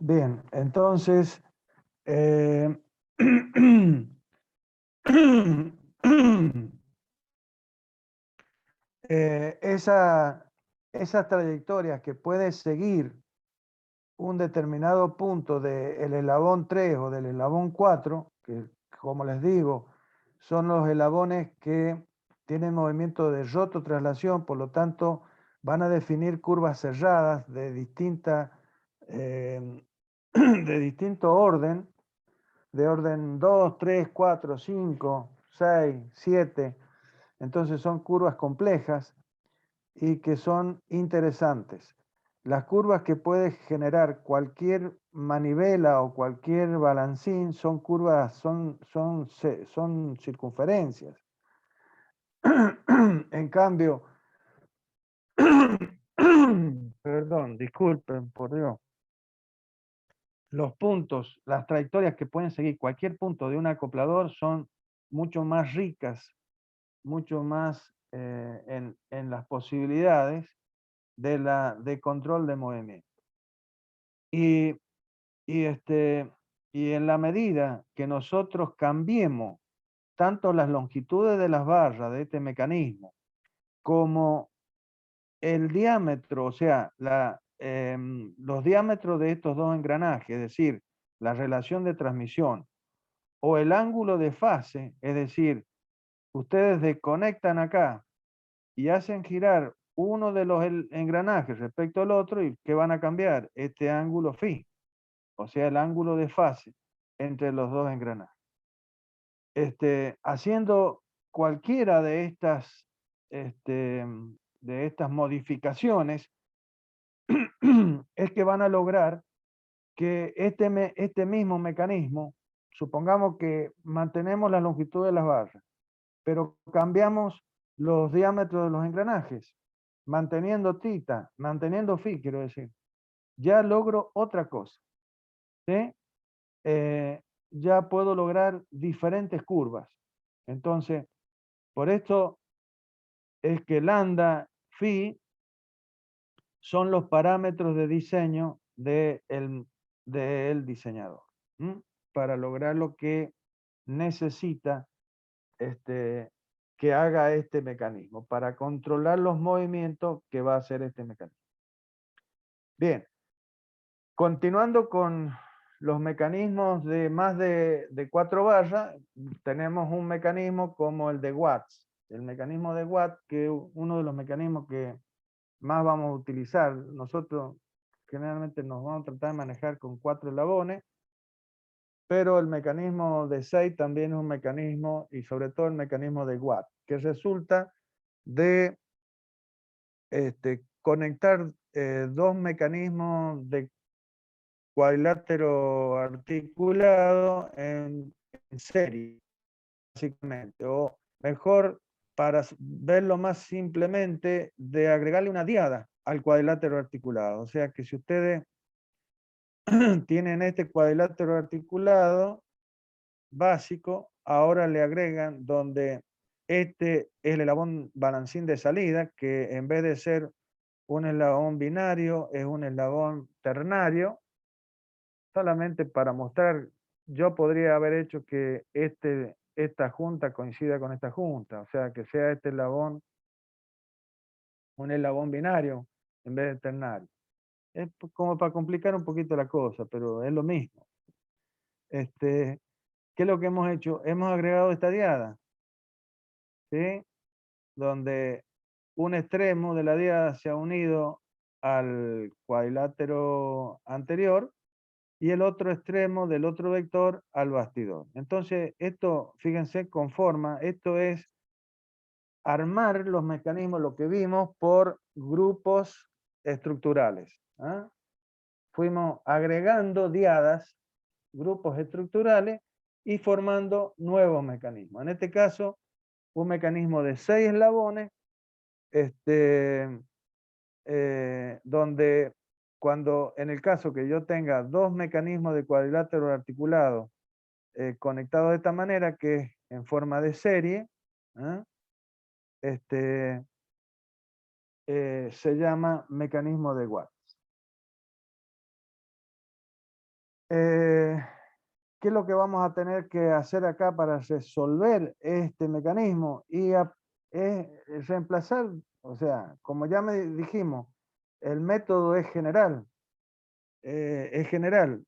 Bien, entonces, eh, esas trayectorias que puede seguir un determinado punto del eslabón 3 o del eslabón 4, que como les digo, son los eslabones que tienen movimiento de rototraslación, por lo tanto van a definir curvas cerradas de de distinto orden, de orden 2, 3, 4, 5, 6, 7. Entonces son curvas complejas y que son interesantes. Las curvas que puede generar cualquier manivela o cualquier balancín son curvas, son circunferencias. En cambio, perdón, disculpen, por Dios, los puntos, las trayectorias que pueden seguir cualquier punto de un acoplador son mucho más ricas, mucho más en las posibilidades de control de movimiento. Y, y, y en la medida que nosotros cambiemos tanto las longitudes de las barras de este mecanismo como el diámetro, o sea, los diámetros de estos dos engranajes, es decir, la relación de transmisión, o el ángulo de fase, es decir, ustedes desconectan acá y hacen girar uno de los engranajes respecto al otro, y ¿qué van a cambiar? Este ángulo phi, o sea, el ángulo de fase entre los dos engranajes. Haciendo cualquiera de estas modificaciones, es que van a lograr que este mismo mecanismo, supongamos que mantenemos la longitud de las barras, pero cambiamos los diámetros de los engranajes, manteniendo tita, manteniendo phi, quiero decir, ya logro otra cosa, ¿sí? Ya puedo lograr diferentes curvas. Entonces, por esto es que lambda, phi, son los parámetros de diseño del diseñador, para lograr lo que necesita que haga este mecanismo, para controlar los movimientos que va a hacer este mecanismo. Bien, continuando con los mecanismos de más de 4 barras, tenemos un mecanismo como el de Watts. El mecanismo de Watts, que es uno de los mecanismos que más vamos a utilizar. Nosotros generalmente nos vamos a tratar de manejar con 4 eslabones, pero el mecanismo de 6 también es un mecanismo, y sobre todo el mecanismo de Watt, que resulta de conectar dos mecanismos de cuadrilátero articulado en serie, básicamente, o mejor, para verlo más simplemente, de agregarle una diada al cuadrilátero articulado. O sea que si ustedes tienen este cuadrilátero articulado básico, ahora le agregan donde este es el eslabón balancín de salida, que en vez de ser un eslabón binario, es un eslabón ternario. Solamente para mostrar, yo podría haber hecho que esta junta coincida con esta junta, o sea, que sea este eslabón un eslabón binario en vez de ternario. Es como para complicar un poquito la cosa, pero es lo mismo. ¿Qué es lo que hemos hecho? Hemos agregado esta diada, ¿sí? Donde un extremo de la diada se ha unido al cuadrilátero anterior y el otro extremo del otro vector al bastidor. Entonces, esto, fíjense, conforma, esto es armar los mecanismos, lo que vimos, por grupos estructurales. Fuimos agregando diadas, grupos estructurales, y formando nuevos mecanismos. En este caso, un mecanismo de 6 eslabones, donde cuando en el caso que yo tenga dos mecanismos de cuadrilátero articulado conectados de esta manera, que es en forma de serie, se llama mecanismo de Watt. ¿Qué es lo que vamos a tener que hacer acá para resolver este mecanismo? Es reemplazar, o sea, como ya me dijimos, el método es general. Es general.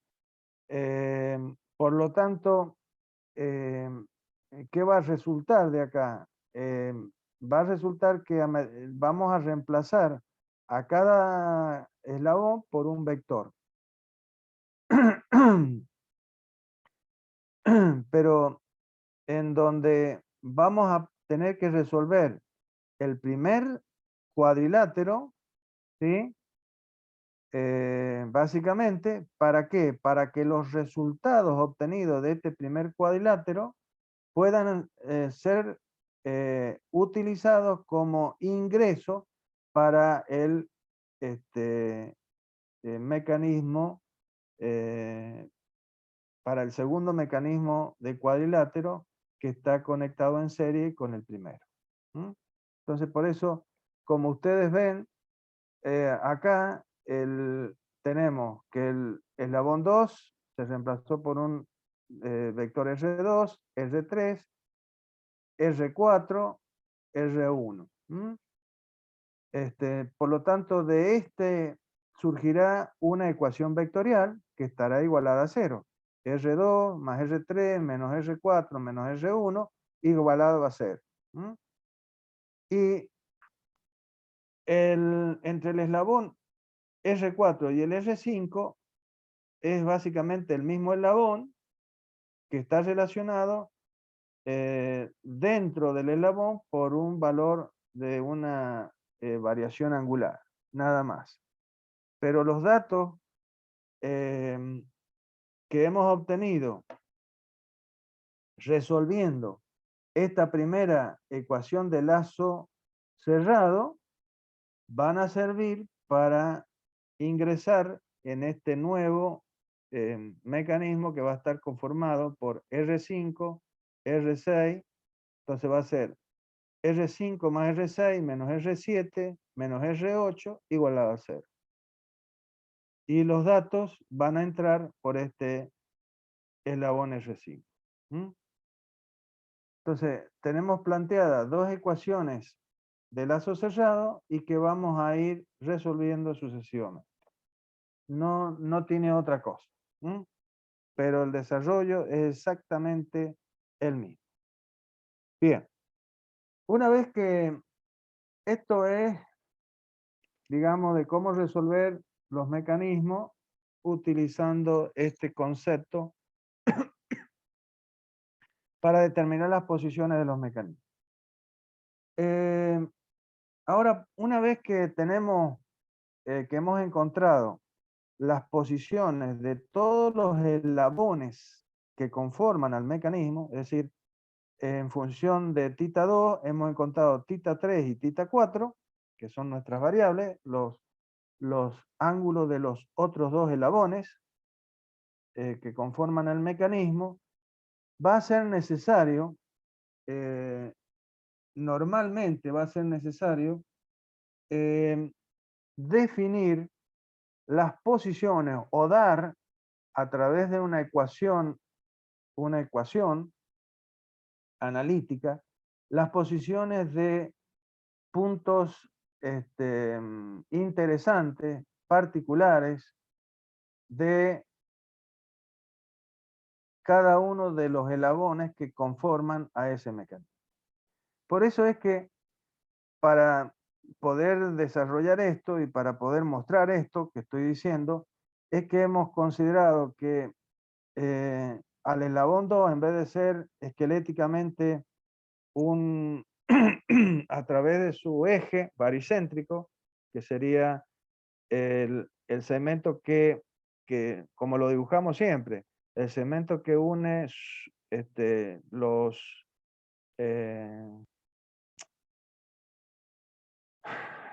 Por lo tanto, ¿qué va a resultar de acá? Va a resultar que vamos a reemplazar a cada eslabón por un vector. Pero en donde vamos a tener que resolver el primer cuadrilátero, ¿sí? Básicamente, ¿para qué? Para que los resultados obtenidos de este primer cuadrilátero puedan ser utilizados como ingreso para el mecanismo, para el segundo mecanismo de cuadrilátero que está conectado en serie con el primero. Entonces, por eso, como ustedes ven, acá tenemos que el eslabón 2 se reemplazó por un vector R2, R3, R4, R1. Por lo tanto, de este surgirá una ecuación vectorial que estará igualada a 0. R2 más R3 menos R4 menos R1 igualado a 0. Y entre el eslabón R4 y el R5 es básicamente el mismo eslabón que está relacionado dentro del eslabón por un valor de una variación angular, nada más. Pero los datos que hemos obtenido resolviendo esta primera ecuación de lazo cerrado van a servir para ingresar en este nuevo mecanismo que va a estar conformado por R5, R6, entonces va a ser R5 más R6 menos R7 menos R8 igualado a 0. Y los datos van a entrar por este eslabón R5. Entonces, tenemos planteadas dos ecuaciones de lazo cerrado y que vamos a ir resolviendo sucesivamente. No tiene otra cosa. Pero el desarrollo es exactamente el mismo. Bien. Una vez que esto es, digamos, de cómo resolver los mecanismos utilizando este concepto para determinar las posiciones de los mecanismos. Ahora, una vez que tenemos, que hemos encontrado las posiciones de todos los eslabones que conforman al mecanismo, es decir, en función de tita 2 hemos encontrado tita 3 y tita 4, que son nuestras variables, los ángulos de los otros dos eslabones que conforman el mecanismo, va a ser necesario, normalmente va a ser necesario definir las posiciones o dar a través de una ecuación analítica, las posiciones de puntos interesantes, particulares, de cada uno de los eslabones que conforman a ese mecanismo. Por eso es que para poder desarrollar esto y para poder mostrar esto que estoy diciendo, es que hemos considerado que al eslabón 2, en vez de ser esqueléticamente a través de su eje baricéntrico, que sería el segmento que, como lo dibujamos siempre, el segmento que une eh,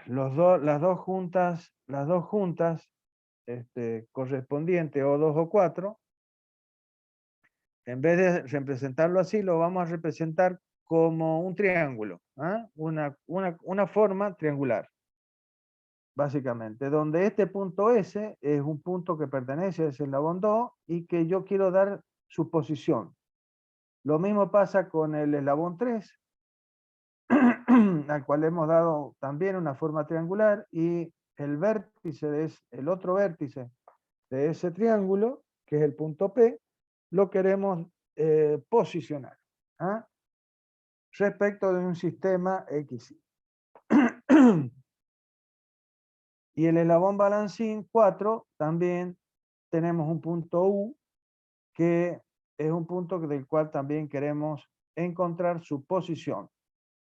las dos juntas correspondientes o 2 o 4, en vez de representarlo así, lo vamos a representar como un triángulo, una forma triangular. básicamente, donde este punto S es un punto que pertenece a ese eslabón 2 y que yo quiero dar su posición. Lo mismo pasa con el eslabón 3, al cual hemos dado también una forma triangular, y el vértice, el otro vértice de ese triángulo, que es el punto P, lo queremos posicionar, ¿ah? Respecto de un sistema X. Y el eslabón balancín 4 también tenemos un punto U, que es un punto del cual también queremos encontrar su posición,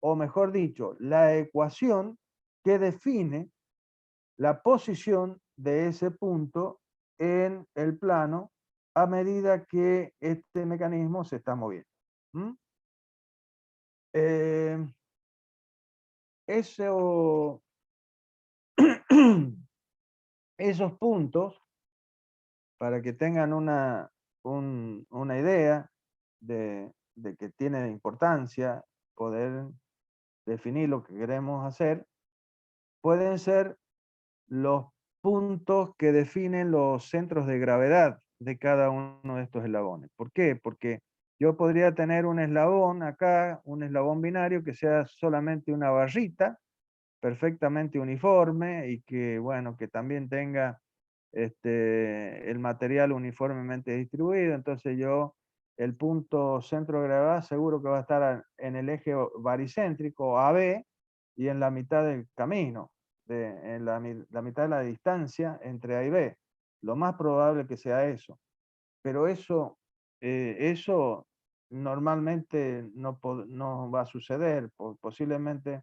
o mejor dicho, la ecuación que define la posición de ese punto en el plano a medida que este mecanismo se está moviendo. ¿Mm? Eso, esos puntos, para que tengan una idea de que tiene importancia poder definir lo que queremos hacer, pueden ser los puntos que definen los centros de gravedad de cada uno de estos eslabones. ¿Por qué? Porque yo podría tener un eslabón acá, un eslabón binario que sea solamente una barrita perfectamente uniforme y que, bueno, que también tenga el material uniformemente distribuido. Entonces el punto centro de gravedad seguro que va a estar en el eje baricéntrico AB y en la mitad del camino, en la mitad de la distancia entre A y B. Lo más probable que sea eso. Pero eso normalmente no va a suceder. Posiblemente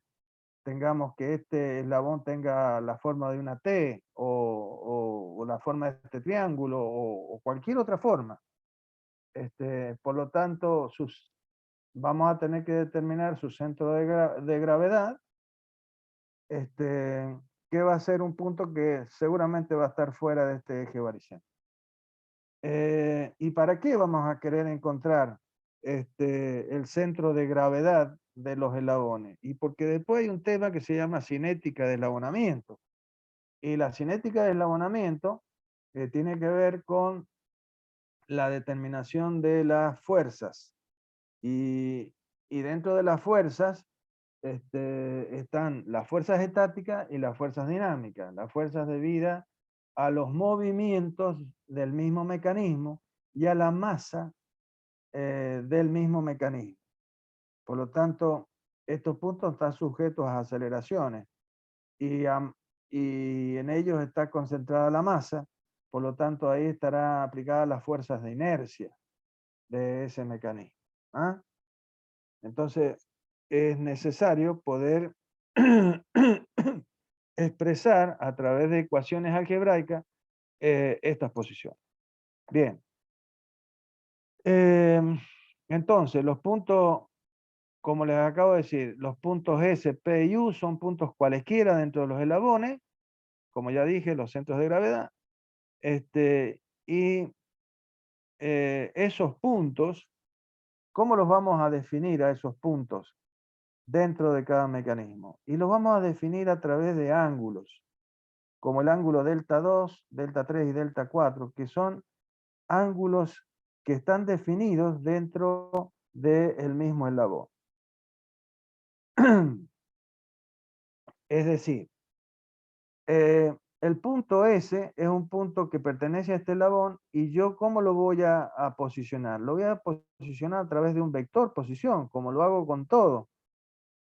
tengamos que este eslabón tenga la forma de una T o la forma de este triángulo o cualquier otra forma. Por lo tanto, vamos a tener que determinar su centro de gravedad, que va a ser un punto que seguramente va a estar fuera de este eje varicéntrico. ¿Y para qué vamos a querer encontrar el centro de gravedad de los eslabones? Y porque después hay un tema que se llama cinética de eslabonamiento. Y la cinética de eslabonamiento tiene que ver con la determinación de las fuerzas. Y dentro de las fuerzas están las fuerzas estáticas y las fuerzas dinámicas. Las fuerzas debidas a los movimientos del mismo mecanismo y a la masa del mismo mecanismo. Por lo tanto, estos puntos están sujetos a aceleraciones y, y en ellos está concentrada la masa, por lo tanto ahí estará aplicadas las fuerzas de inercia de ese mecanismo. ¿Ah? Entonces, es necesario poder expresar a través de ecuaciones algebraicas estas posiciones. Bien. Entonces, los puntos, como les acabo de decir, los puntos S, P y U son puntos cualesquiera dentro de los eslabones, como ya dije, los centros de gravedad. Y esos puntos, ¿cómo los vamos a definir a esos puntos dentro de cada mecanismo? Y los vamos a definir a través de ángulos, como el ángulo delta 2, delta 3 y delta 4, que son ángulos que están definidos dentro del mismo eslabón. Es decir, el punto S es un punto que pertenece a este eslabón y yo ¿cómo lo voy a posicionar? Lo voy a posicionar a través de un vector posición, como lo hago con todos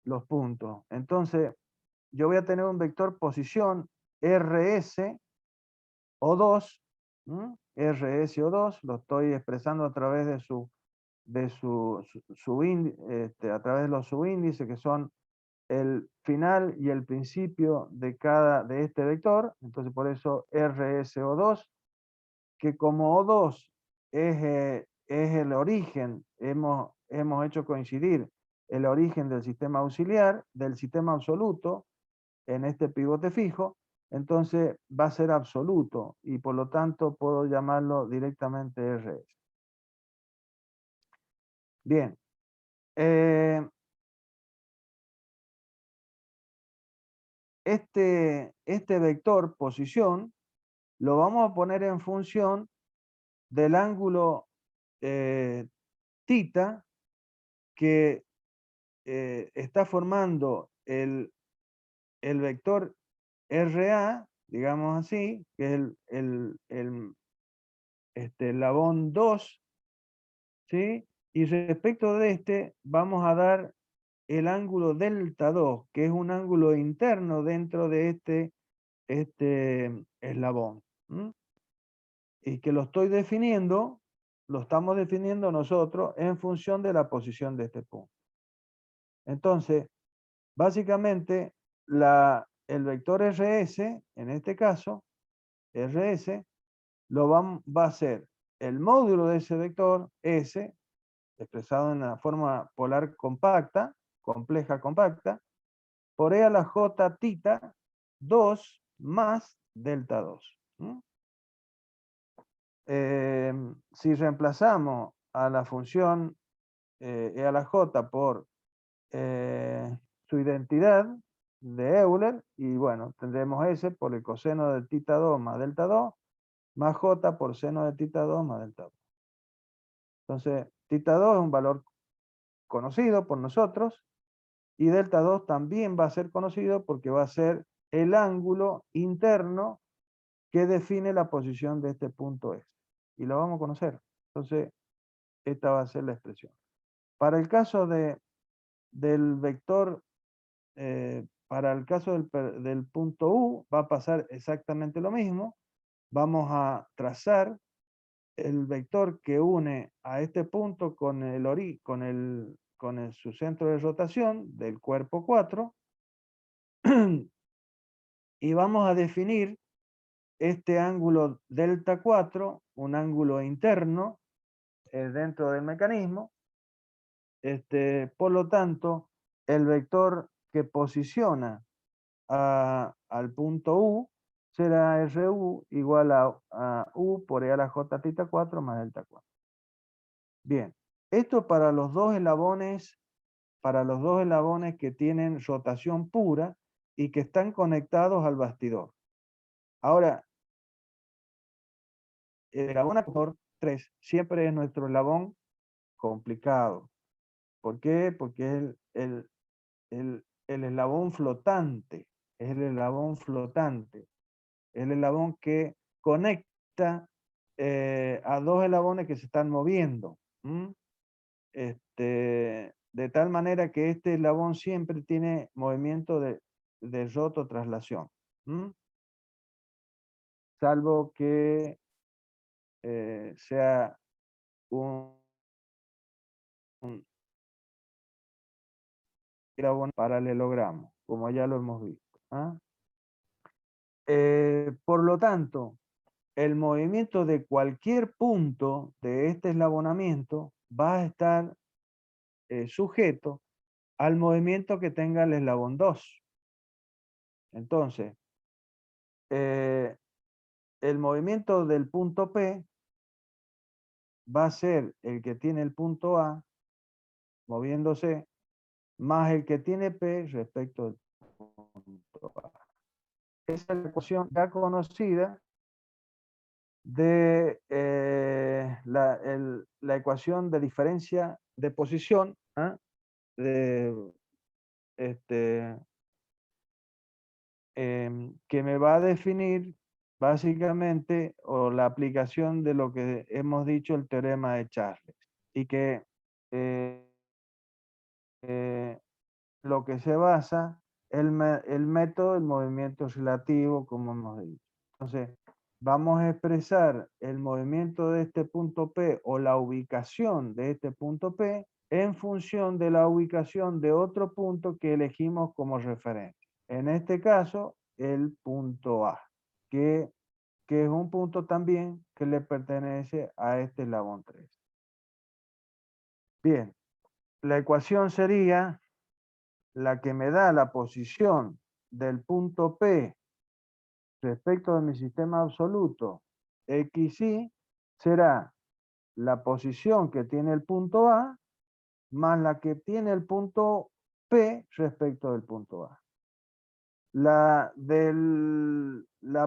los puntos. Entonces, yo voy a tener un vector posición RS O2, RS O2, lo estoy expresando a través de a través de los subíndices que son el final y el principio de este vector. Entonces por eso RSO2, que como O2 es el origen, hemos hecho coincidir el origen del sistema auxiliar, del sistema absoluto, en este pivote fijo, entonces va a ser absoluto y por lo tanto puedo llamarlo directamente RS. Bien. este vector posición lo vamos a poner en función del ángulo tita que está formando el vector RA, digamos así, que es el eslabón 2, ¿sí? Y respecto de este, vamos a dar el ángulo delta 2, que es un ángulo interno dentro de este eslabón. ¿Mm? Y que lo estamos definiendo nosotros en función de la posición de este punto. Entonces, básicamente, el vector RS, en este caso, RS, va a ser el módulo de ese vector S, expresado en la forma polar compacta, compleja compacta, por E a la J tita 2 más delta 2. Si reemplazamos a la función E a la J por su identidad de Euler, y bueno, tendremos S por el coseno de tita 2 más delta 2, más J por seno de tita 2 más delta 2. Entonces, tita 2 es un valor conocido por nosotros, y delta 2 también va a ser conocido porque va a ser el ángulo interno que define la posición de este punto S. Y lo vamos a conocer. Entonces, esta va a ser la expresión. Para el caso del vector, para el caso del punto U, va a pasar exactamente lo mismo. Vamos a trazar el vector que une a este punto con su centro de rotación del cuerpo 4. Y vamos a definir este ángulo delta 4, un ángulo interno dentro del mecanismo. Por lo tanto, el vector que posiciona al punto U será RU igual a U por E a la J tita 4 más delta 4. Bien, esto para los dos eslabones que tienen rotación pura y que están conectados al bastidor. Ahora, el eslabón actor 3 siempre es nuestro eslabón complicado. ¿Por qué? Porque es el eslabón flotante. Es el eslabón flotante. El eslabón que conecta a dos eslabones que se están moviendo. De tal manera que este eslabón siempre tiene movimiento de rototraslación. Salvo que sea un paralelogramo, como ya lo hemos visto. Por lo tanto, el movimiento de cualquier punto de este eslabonamiento va a estar sujeto al movimiento que tenga el eslabón 2. Entonces, el movimiento del punto P va a ser el que tiene el punto A moviéndose, más el que tiene P respecto del punto A. Esa es la ecuación ya conocida de la ecuación de diferencia de posición, que me va a definir básicamente o la aplicación de lo que hemos dicho, el teorema de Charles, y que lo que se basa el método del movimiento relativo, como hemos dicho. Entonces, vamos a expresar el movimiento de este punto P o la ubicación de este punto P en función de la ubicación de otro punto que elegimos como referencia. En este caso, el punto A, que es un punto también que le pertenece a este eslabón 3. Bien, la ecuación sería la que me da la posición del punto P respecto de mi sistema absoluto XY, será la posición que tiene el punto A más la que tiene el punto P respecto del punto A. La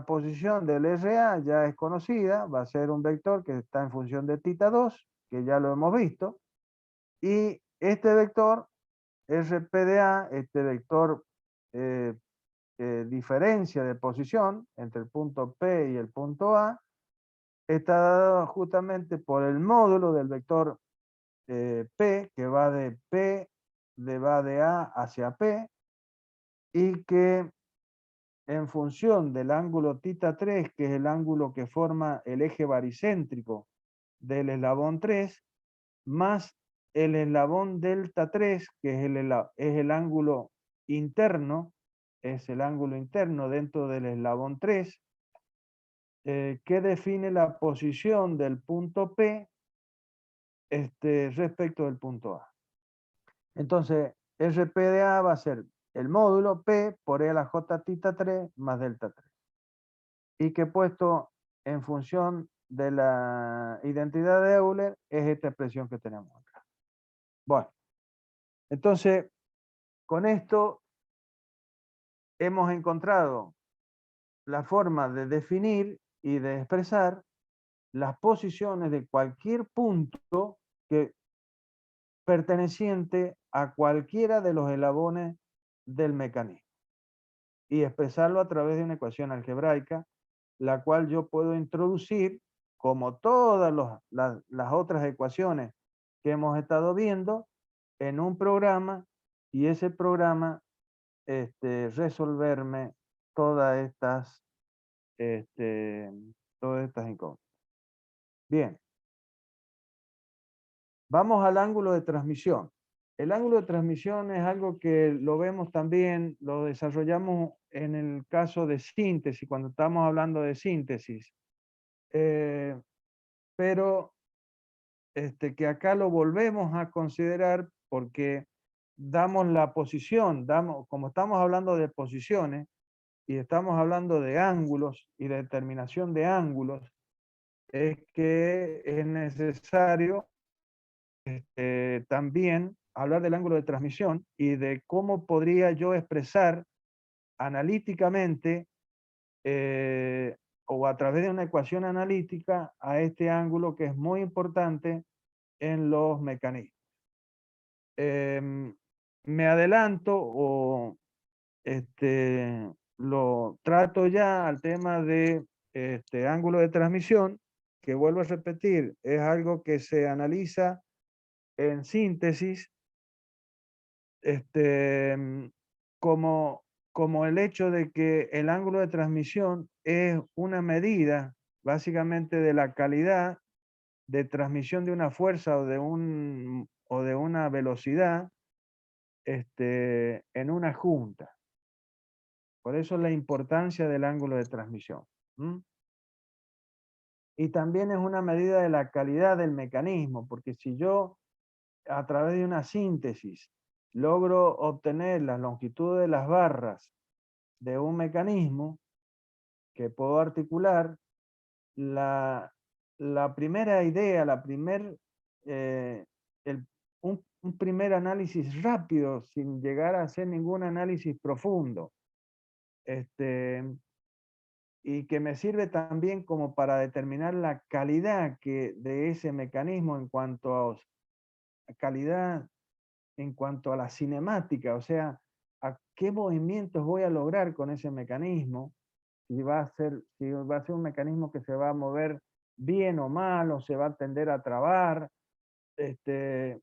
posición del RA ya es conocida, va a ser un vector que está en función de θ2, que ya lo hemos visto, y este vector RP de A, este vector diferencia de posición entre el punto P y el punto A, está dado justamente por el módulo del vector P, que va de P, va de A hacia P, y que en función del ángulo θ3, que es el ángulo que forma el eje baricéntrico del eslabón 3, más el eslabón delta 3, que es el ángulo interno, es el ángulo interno dentro del eslabón 3, que define la posición del punto P respecto del punto A. Entonces, RP de A va a ser el módulo P por E a la J θ3 más delta 3. Y que puesto en función de la identidad de Euler es esta expresión que tenemos acá. Bueno, entonces, con esto hemos encontrado la forma de definir y de expresar las posiciones de cualquier punto que perteneciente a cualquiera de los eslabones del mecanismo y expresarlo a través de una ecuación algebraica, la cual yo puedo introducir, como todas las otras ecuaciones que hemos estado viendo, en un programa, y ese programa resolverme todas estas, todas estas incógnitas. Bien, vamos al ángulo de transmisión. El ángulo de transmisión es algo que lo vemos también, lo desarrollamos en el caso de síntesis, cuando estamos hablando de síntesis. Pero que acá lo volvemos a considerar porque damos la posición, como estamos hablando de posiciones y estamos hablando de ángulos y de determinación de ángulos, es que es necesario también hablar del ángulo de transmisión y de cómo podría yo expresar analíticamente o a través de una ecuación analítica a este ángulo que es muy importante en los mecanismos. Me adelanto o lo trato ya al tema de ángulo de transmisión, que vuelvo a repetir, es algo que se analiza en síntesis como, como el hecho de que el ángulo de transmisión es una medida básicamente de la calidad de transmisión de una fuerza o de una velocidad en una junta. Por eso la importancia del ángulo de transmisión. Y también es una medida de la calidad del mecanismo, porque si yo a través de una síntesis logro obtener la longitud de las barras de un mecanismo que puedo articular, la primera idea, eh, un primer análisis rápido sin llegar a hacer ningún análisis profundo, y que me sirve también como para determinar la calidad de ese mecanismo en cuanto a calidad, en cuanto a la cinemática, o sea, a qué movimientos voy a lograr con ese mecanismo, si va a ser un mecanismo que se va a mover bien o mal, o se va a tender a trabar, eh,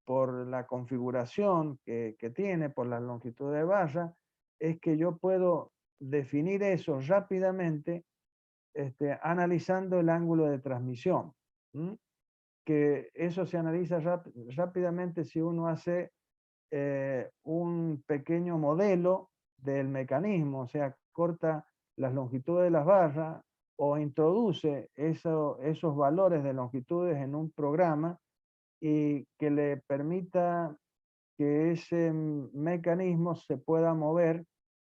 por la configuración que tiene, por la longitud de barra, es que yo puedo definir eso rápidamente analizando el ángulo de transmisión. Que eso se analiza rápidamente si uno hace un pequeño modelo del mecanismo, o sea, corta las longitudes de las barras o introduce esos valores de longitudes en un programa y que le permita que ese mecanismo se pueda mover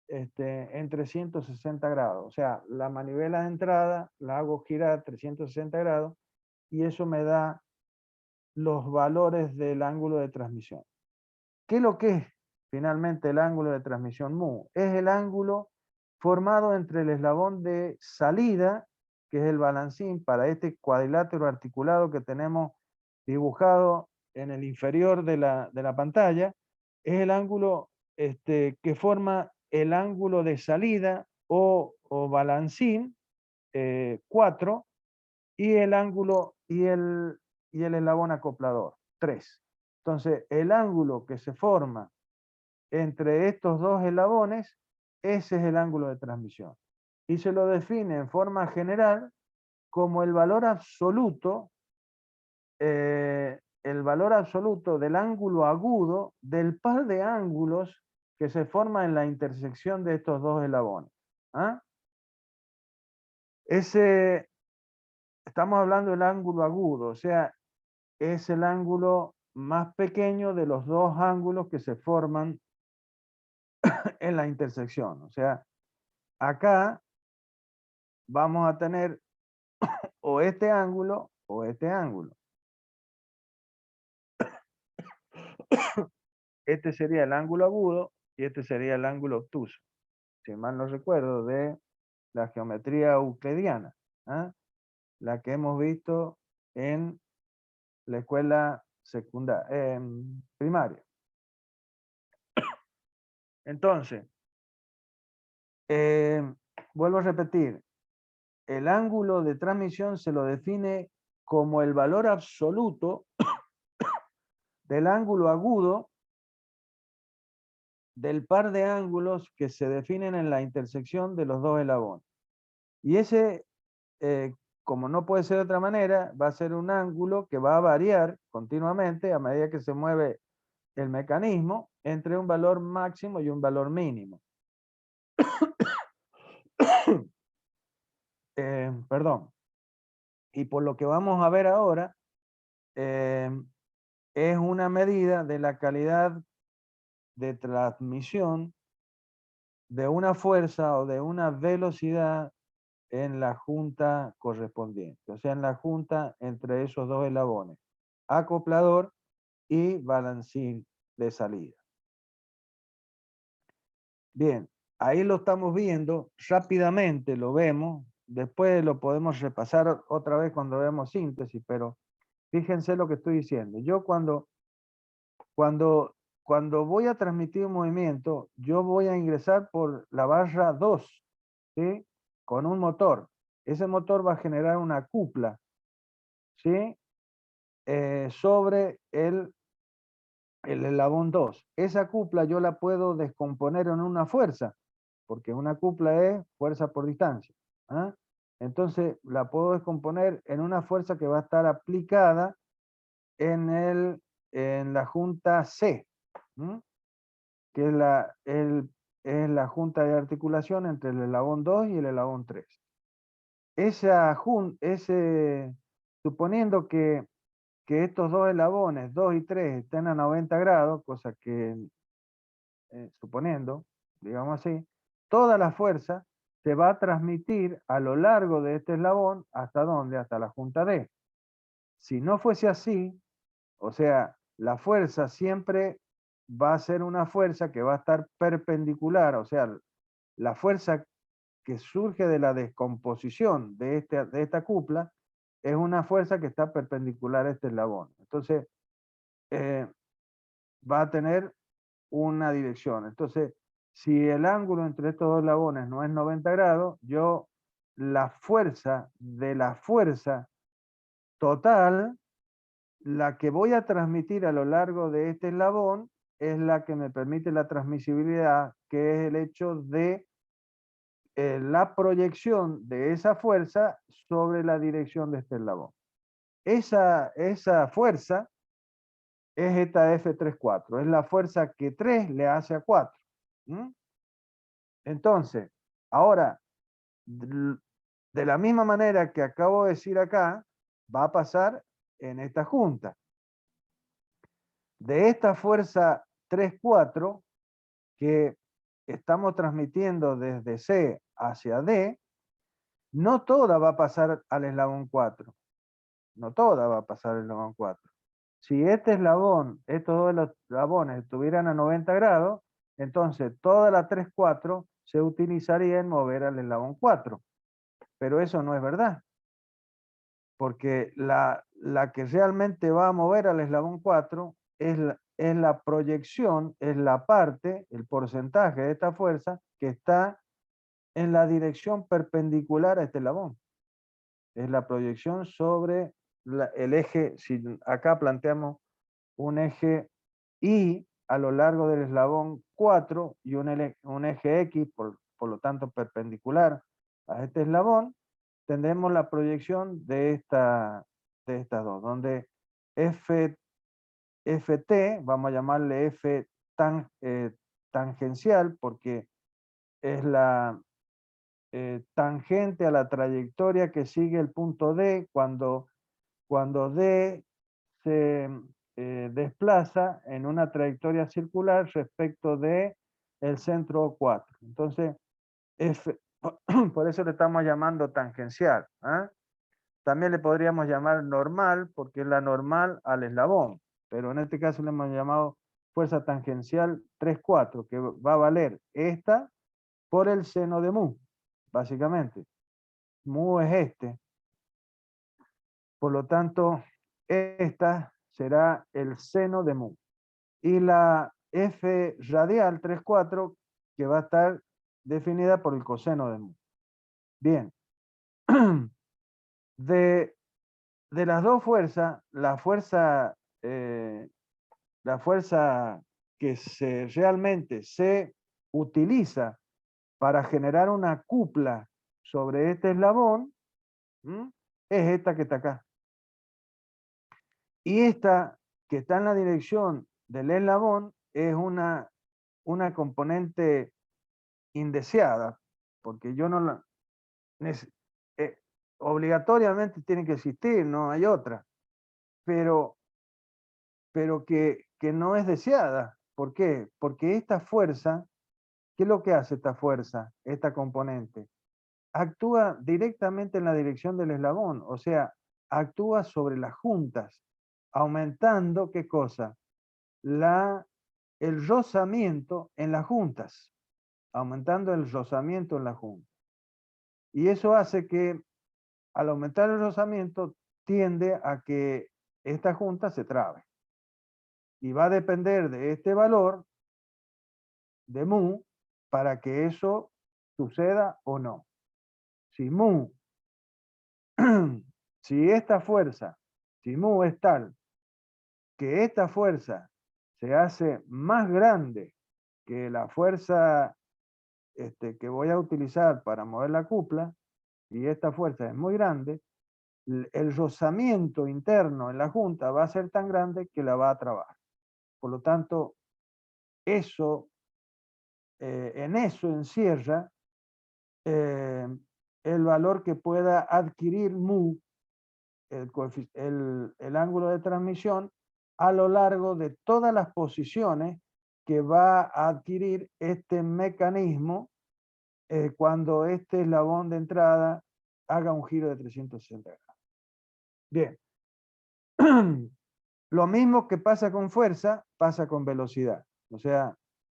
en 360 grados. O sea, la manivela de entrada la hago girar 360 grados y eso me da los valores del ángulo de transmisión. ¿Qué es lo que es finalmente el ángulo de transmisión mu? Es el ángulo formado entre el eslabón de salida, que es el balancín, para este cuadrilátero articulado que tenemos dibujado en el inferior de la pantalla, es el ángulo que forma el ángulo de salida o balancín 4 y el ángulo y el eslabón acoplador 3. Entonces, el ángulo que se forma entre estos dos eslabones, ese es el ángulo de transmisión. Y se lo define en forma general como el valor absoluto del ángulo agudo del par de ángulos que se forma en la intersección de estos dos eslabones. ¿Ah? Estamos hablando del ángulo agudo, o sea, es el ángulo más pequeño de los dos ángulos que se forman en la intersección. O sea, acá vamos a tener o este ángulo o este ángulo. Este sería el ángulo agudo y este sería el ángulo obtuso, si mal no recuerdo, de la geometría euclidiana, ¿ah? La que hemos visto en la escuela secundaria, primaria. Entonces, vuelvo a repetir, el ángulo de transmisión se lo define como el valor absoluto del ángulo agudo del par de ángulos que se definen en la intersección de los dos eslabones. Y ese, como no puede ser de otra manera, va a ser un ángulo que va a variar continuamente a medida que se mueve el mecanismo entre un valor máximo y un valor mínimo. Perdón. Y por lo que vamos a ver ahora, es una medida de la calidad de transmisión de una fuerza o de una velocidad en la junta correspondiente, o sea, en la junta entre esos dos eslabones, acoplador y balancín de salida. Bien, ahí lo estamos viendo, rápidamente lo vemos, después lo podemos repasar otra vez cuando veamos síntesis, pero fíjense lo que estoy diciendo. Yo cuando voy a transmitir un movimiento, yo voy a ingresar por la barra 2, ¿sí? Con un motor. Ese motor va a generar una cupla, ¿sí? Sobre el eslabón 2. Esa cupla yo la puedo descomponer en una fuerza, porque una cupla es fuerza por distancia. ¿Ah? Entonces la puedo descomponer en una fuerza que va a estar aplicada en la junta C, ¿m? Que es la junta de articulación entre el eslabón 2 y el eslabón 3. Suponiendo que estos dos eslabones, 2 y 3, estén a 90 grados, cosa que, suponiendo, digamos así, toda la fuerza se va a transmitir a lo largo de este eslabón, ¿hasta dónde? Hasta la junta D. Si no fuese así, o sea, la fuerza siempre va a ser una fuerza que va a estar perpendicular, o sea, la fuerza que surge de la descomposición de esta cupla es una fuerza que está perpendicular a este eslabón. Entonces, va a tener una dirección. Entonces, si el ángulo entre estos dos eslabones no es 90 grados, la fuerza de la fuerza total, la que voy a transmitir a lo largo de este eslabón, es la que me permite la transmisibilidad, que es el hecho de la proyección de esa fuerza sobre la dirección de este eslabón. Esa fuerza es esta F34, es la fuerza que 3 le hace a 4. Entonces, ahora, de la misma manera que acabo de decir acá, va a pasar en esta junta. De esta fuerza 3-4 que estamos transmitiendo desde C hacia D, no toda va a pasar al eslabón 4. No toda va a pasar al eslabón 4. Si este eslabón, estos dos eslabones estuvieran a 90 grados, entonces toda la 3-4 se utilizaría en mover al eslabón 4. Pero eso no es verdad, porque la que realmente va a mover al eslabón 4 es la proyección, es la parte, el porcentaje de esta fuerza que está en la dirección perpendicular a este eslabón. Es la proyección sobre el eje, si acá planteamos un eje Y a lo largo del eslabón 4 y un eje X, por lo tanto perpendicular a este eslabón, tendremos la proyección de estas dos, donde FT, vamos a llamarle F tangencial, porque es la tangente a la trayectoria que sigue el punto D cuando D se desplaza en una trayectoria circular respecto de el centro 4. Entonces, por eso le estamos llamando tangencial. ¿Eh? También le podríamos llamar normal, porque es la normal al eslabón, pero en este caso le hemos llamado fuerza tangencial 3-4, que va a valer esta por el seno de mu, básicamente. Mu es este. Por lo tanto, esta será el seno de mu. Y la F radial 3-4, que va a estar definida por el coseno de mu. Bien. De las dos fuerzas, la fuerza que realmente se utiliza para generar una cupla sobre este eslabón, es esta que está acá. Y esta que está en la dirección del eslabón es una componente indeseada, porque yo no la... obligatoriamente tiene que existir, no hay otra, pero que no es deseada. ¿Por qué? Porque esta fuerza, ¿qué es lo que hace esta fuerza, esta componente? Actúa directamente en la dirección del eslabón, o sea, actúa sobre las juntas, aumentando, ¿qué cosa? El rozamiento en las juntas, aumentando el rozamiento en la junta. Y eso hace que al aumentar el rozamiento tiende a que esta junta se trabe. Y va a depender de este valor de mu para que eso suceda o no. Si mu, si esta fuerza, si mu es tal que esta fuerza se hace más grande que la fuerza que voy a utilizar para mover la cupla, y esta fuerza es muy grande, el rozamiento interno en la junta va a ser tan grande que la va a trabar. Por lo tanto, eso, en eso encierra el valor que pueda adquirir mu, el ángulo de transmisión, a lo largo de todas las posiciones que va a adquirir este mecanismo cuando este eslabón de entrada haga un giro de 360 grados. Bien. Lo mismo que pasa con fuerza, pasa con velocidad. O sea,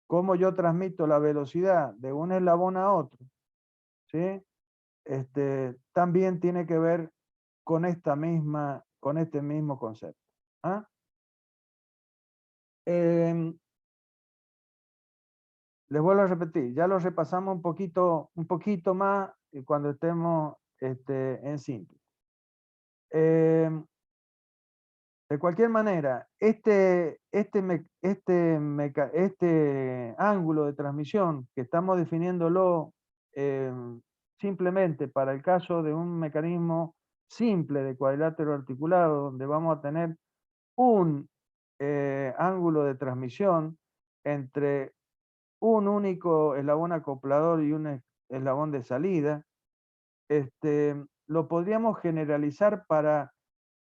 cómo yo transmito la velocidad de un eslabón a otro, ¿sí? También tiene que ver con este mismo concepto. ¿Ah? Les vuelvo a repetir, ya lo repasamos un poquito más cuando estemos en síntesis. De cualquier manera, este ángulo de transmisión que estamos definiéndolo simplemente para el caso de un mecanismo simple de cuadrilátero articulado, donde vamos a tener un ángulo de transmisión entre un único eslabón acoplador y un eslabón de salida, lo podríamos generalizar para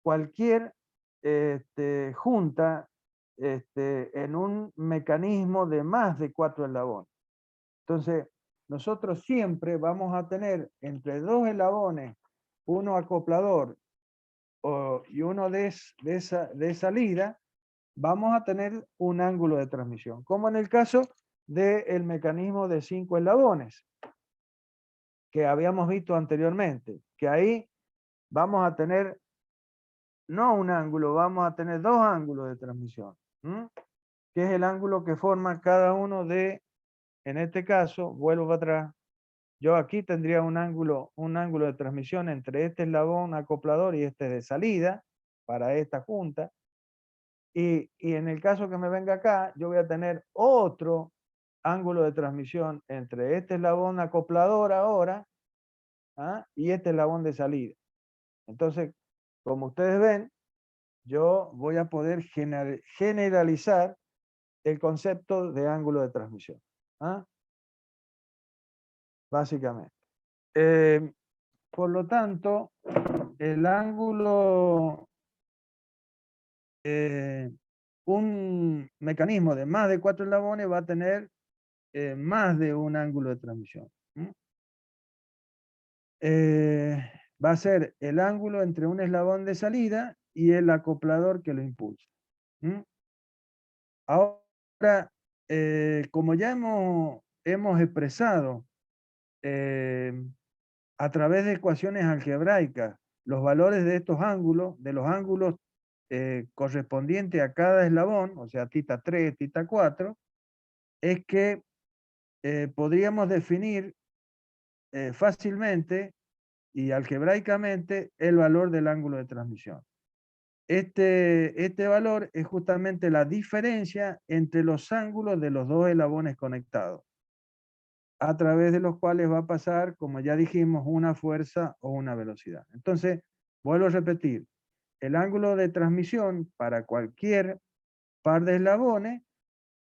cualquier junta en un mecanismo de más de 4 eslabones. Entonces, nosotros siempre vamos a tener entre dos eslabones, uno acoplador y uno de salida, vamos a tener un ángulo de transmisión, como en el caso del mecanismo de 5 eslabones que habíamos visto anteriormente, que ahí vamos a tener no un ángulo, vamos a tener dos ángulos de transmisión, que es el ángulo que forma cada uno de, en este caso, vuelvo para atrás, yo aquí tendría un ángulo de transmisión entre este eslabón acoplador y este de salida para esta junta. Y en el caso que me venga acá, yo voy a tener otro ángulo de transmisión entre este eslabón acoplador ahora y este eslabón de salida. Entonces, como ustedes ven, yo voy a poder generalizar el concepto de ángulo de transmisión. Básicamente. Por lo tanto, el ángulo, un mecanismo de más de 4 eslabones va a tener más de un ángulo de transmisión. Va a ser el ángulo entre un eslabón de salida y el acoplador que lo impulsa. Ahora, como ya hemos expresado a través de ecuaciones algebraicas los valores de estos ángulos, de los ángulos correspondientes a cada eslabón, o sea, tita 3, tita 4, es que podríamos definir fácilmente y algebraicamente el valor del ángulo de transmisión. Este valor es justamente la diferencia entre los ángulos de los dos eslabones conectados, a través de los cuales va a pasar, como ya dijimos, una fuerza o una velocidad. Entonces, vuelvo a repetir, el ángulo de transmisión para cualquier par de eslabones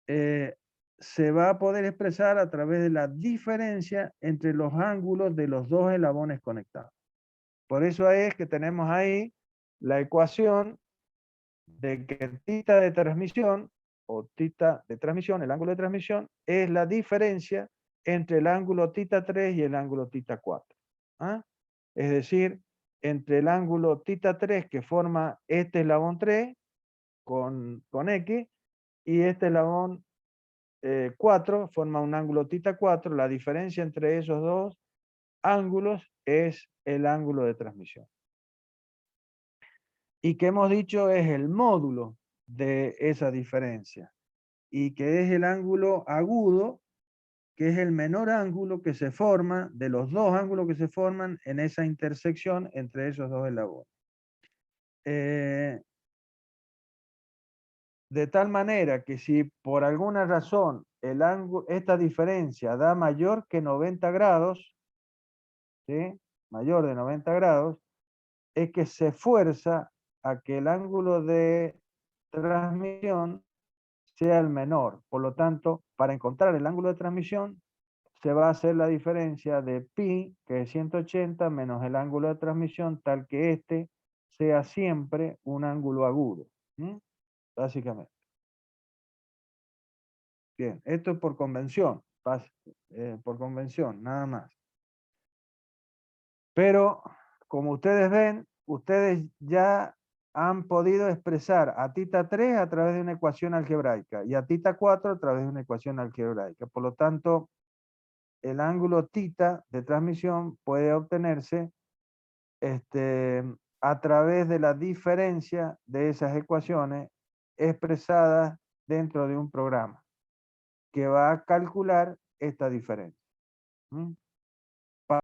se va a poder expresar a través de la diferencia entre los ángulos de los dos eslabones conectados. Por eso es que tenemos ahí la ecuación de que tita de transmisión, o tita de transmisión, el ángulo de transmisión, es la diferencia entre el ángulo tita 3 y el ángulo tita 4. Es decir, entre el ángulo tita 3 que forma este eslabón 3 con X y este eslabón 4 forma un ángulo tita 4, la diferencia entre esos dos ángulos es el ángulo de transmisión. Y que hemos dicho es el módulo de esa diferencia. Y que es el ángulo agudo, que es el menor ángulo que se forma de los dos ángulos que se forman en esa intersección entre esos dos eslabones. De tal manera que si por alguna razón esta diferencia da mayor que 90 grados, ¿sí? Mayor de 90 grados, es que se fuerza a que el ángulo de transmisión sea el menor. Por lo tanto, para encontrar el ángulo de transmisión, se va a hacer la diferencia de pi, que es 180, menos el ángulo de transmisión, tal que este sea siempre un ángulo agudo. Básicamente. Bien, esto es por convención, nada más. Pero, como ustedes ven, ustedes ya han podido expresar a tita 3 a través de una ecuación algebraica y a tita 4 a través de una ecuación algebraica. Por lo tanto, el ángulo tita de transmisión puede obtenerse a través de la diferencia de esas ecuaciones expresadas dentro de un programa que va a calcular esta diferencia.